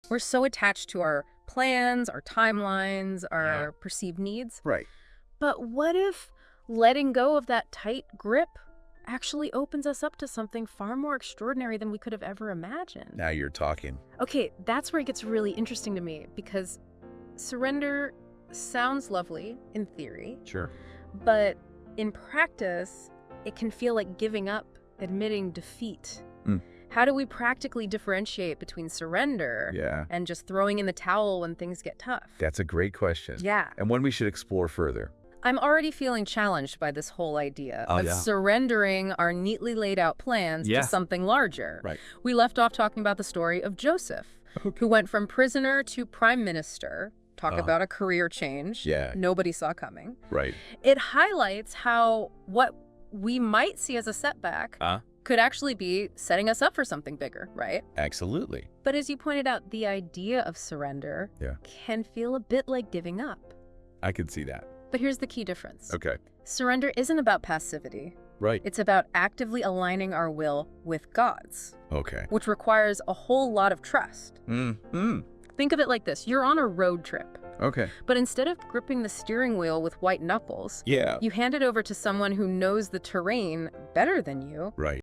We're so attached to our plans, our timelines, our perceived needs. Right. But what if letting go of that tight grip actually opens us up to something far more extraordinary than we could have ever imagined? Now you're talking. Okay, that's where it gets really interesting to me, because surrender sounds lovely in theory, Sure. but in practice, it can feel like giving up, admitting defeat. Mm. How do we practically differentiate between surrender Yeah. and just throwing in the towel when things get tough? That's a great question. Yeah. And one we should explore further. I'm already feeling challenged by this whole idea Oh, of yeah. surrendering our neatly laid out plans Yeah. to something larger. Right. We left off talking about the story of Joseph, who went from prisoner to prime minister. Talk about a career change. Yeah. Nobody saw coming. Right. It highlights how what we might see as a setback could actually be setting us up for something bigger, right? Absolutely. But as you pointed out, the idea of surrender can feel a bit like giving up. I could see that. But here's the key difference. Okay. Surrender isn't about passivity. Right. It's about actively aligning our will with God's, Okay. which requires a whole lot of trust. Mm. Think of it like this. You're on a road trip, Okay. but instead of gripping the steering wheel with white knuckles, Yeah. you hand it over to someone who knows the terrain better than you Right.